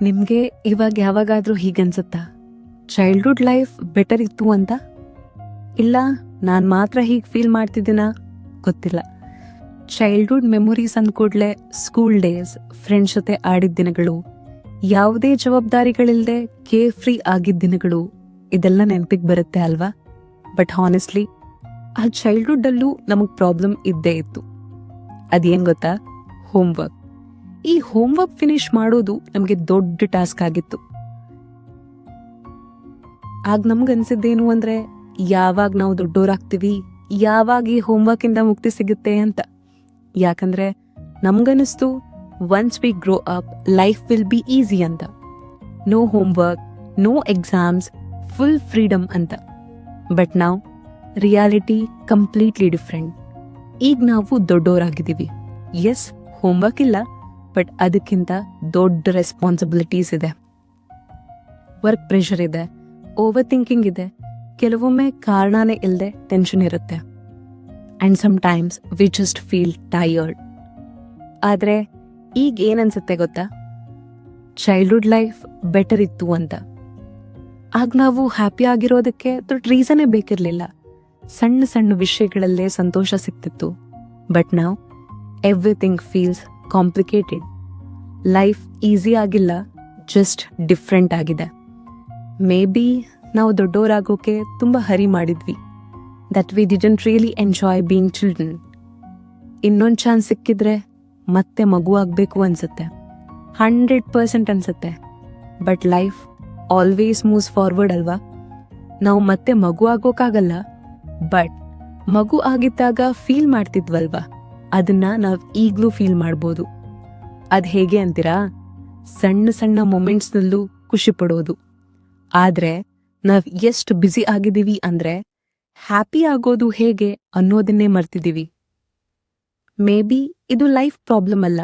ನಿಮಗೆ ಇವಾಗ ಯಾವಾಗಾದರೂ ಹೀಗನ್ಸುತ್ತಾ ಚೈಲ್ಡ್ಹುಡ್ ಲೈಫ್ ಬೆಟರ್ ಇತ್ತು ಅಂತ? ಇಲ್ಲ ನಾನು ಮಾತ್ರ ಹೀಗೆ ಫೀಲ್ ಮಾಡ್ತಿದ್ದೀನ ಗೊತ್ತಿಲ್ಲ. ಚೈಲ್ಡ್ಹುಡ್ ಮೆಮೊರೀಸ್ ಅಂದ್ಕೂಡ್ಲೆ ಸ್ಕೂಲ್ ಡೇಸ್, ಫ್ರೆಂಡ್ಸ್ ಜೊತೆ ಆಡಿದ ದಿನಗಳು, ಯಾವುದೇ ಜವಾಬ್ದಾರಿಗಳಿಲ್ಲದೆ ಕೇರ್ ಫ್ರೀ ಆಗಿದ್ದ ದಿನಗಳು, ಇದೆಲ್ಲ ನೆನಪಿಗೆ ಬರುತ್ತೆ ಅಲ್ವಾ? ಬಟ್ ಹಾನೆಸ್ಟ್ಲಿ ಆ ಚೈಲ್ಡ್ಹುಡ್ಡಲ್ಲೂ ನಮಗೆ ಪ್ರಾಬ್ಲಮ್ ಇದ್ದೇ ಇತ್ತು. ಅದೇನು ಗೊತ್ತಾ? ಹೋಮ್ವರ್ಕ್. ಈ ಹೋಮ್ವರ್ಕ್ ಫಿನಿಶ್ ಮಾಡೋದು ನಮಗೆ ದೊಡ್ಡ ಟಾಸ್ಕ್ ಆಗಿತ್ತು. ಆಗ ನಮ್ಗನ್ಸಿದ್ದೇನು ಅಂದ್ರೆ, ಯಾವಾಗ ನಾವು ದೊಡ್ಡೋರಾಗ್ತೀವಿ, ಯಾವಾಗ ಈ ಹೋಮ್ವರ್ಕ್ ಇಂದ ಮುಕ್ತಿ ಸಿಗುತ್ತೆ ಅಂತ. ಯಾಕಂದ್ರೆ ನಮ್ಗನಿಸ್ತು once we grow up life will be easy ಅಂತ. No homework, no exams, full freedom ಅಂತ. ಬಟ್ ನಾವು ರಿಯಾಲಿಟಿ ಕಂಪ್ಲೀಟ್ಲಿ ಡಿಫ್ರೆಂಟ್. ಈಗ ನಾವು ದೊಡ್ಡೋರಾಗಿದ್ದೀವಿ. ಎಸ್, ಹೋಮ್ವರ್ಕ್ ಇಲ್ಲ, ಬಟ್ ಅದಕ್ಕಿಂತ ದೊಡ್ಡ ರೆಸ್ಪಾನ್ಸಿಬಿಲಿಟೀಸ್ ಇದೆ. ವರ್ಕ್ ಪ್ರೆಷರ್ ಇದೆ, ಓವರ್ ಥಿಂಕಿಂಗ್ ಇದೆ, ಕೆಲವೊಮ್ಮೆ ಕಾರಣನೇ ಇಲ್ಲದೆ ಟೆನ್ಷನ್ ಇರುತ್ತೆ. And sometimes we just feel tired. ಆದರೆ ಈಗ ಏನನ್ಸುತ್ತೆ ಗೊತ್ತಾ? ಚೈಲ್ಡ್ಹುಡ್ ಲೈಫ್ ಬೆಟರ್ ಇತ್ತು ಅಂತ. ಆಗ ನಾವು ಹ್ಯಾಪಿ ಆಗಿರೋದಕ್ಕೆ ದೊಡ್ಡ ರೀಸನ್ನೇ ಬೇಕಿರಲಿಲ್ಲ. ಸಣ್ಣ ಸಣ್ಣ ವಿಷಯಗಳಲ್ಲೇ ಸಂತೋಷ ಸಿಗ್ತಿತ್ತು. ಬಟ್ ನಾವು everything feels complicated. Life easy ಆಗಿಲ್ಲ, ಜಸ್ಟ್ ಡಿಫ್ರೆಂಟ್ ಆಗಿದೆ. ಮೇ ಬಿ ನಾವು ದೊಡ್ಡವರಾಗೋಕೆ ತುಂಬ ಹರಿ ಮಾಡಿದ್ವಿ. That we didn't really enjoy being children. ಇನ್ನೊಂದು ಚಾನ್ಸ್ ಸಿಕ್ಕಿದ್ರೆ ಮತ್ತೆ ಮಗು ಆಗಬೇಕು ಅನ್ಸುತ್ತೆ. 100% ಅನ್ಸುತ್ತೆ. But life always moves forward ಅಲ್ವಾ? ನಾವು ಮತ್ತೆ ಮಗು ಆಗೋಕ್ಕಾಗಲ್ಲ, ಬಟ್ ಮಗು ಆಗಿದ್ದಾಗ ಫೀಲ್ ಮಾಡ್ತಿದ್ವಲ್ವಾ, ಅದನ್ನ ನಾವು ಈಗಲೂ ಫೀಲ್ ಮಾಡ್ಬೋದು. ಅದು ಹೇಗೆ ಅಂತೀರಾ? ಸಣ್ಣ ಸಣ್ಣ ಮೊಮೆಂಟ್ಸ್ನಲ್ಲೂ ಖುಷಿ ಪಡೋದು. ಆದರೆ ನಾವು ಎಷ್ಟು ಬ್ಯುಸಿ ಆಗಿದ್ದೀವಿ ಅಂದರೆ ಹ್ಯಾಪಿ ಆಗೋದು ಹೇಗೆ ಅನ್ನೋದನ್ನೇ ಮರ್ತಿದ್ದೀವಿ. ಮೇ ಬಿ ಇದು ಲೈಫ್ ಪ್ರಾಬ್ಲಮ್ ಅಲ್ಲ,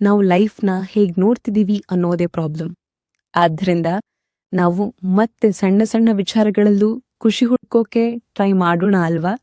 ನಾವು ಲೈಫ್ನ ಹೇಗೆ ನೋಡ್ತಿದ್ದೀವಿ ಅನ್ನೋದೇ ಪ್ರಾಬ್ಲಮ್. ಆದ್ದರಿಂದ ನಾವು ಮತ್ತೆ ಸಣ್ಣ ಸಣ್ಣ ವಿಚಾರಗಳಲ್ಲೂ ಖುಷಿ ಹುಡ್ಕೋಕೆ ಟ್ರೈ ಮಾಡೋಣ ಅಲ್ವಾ?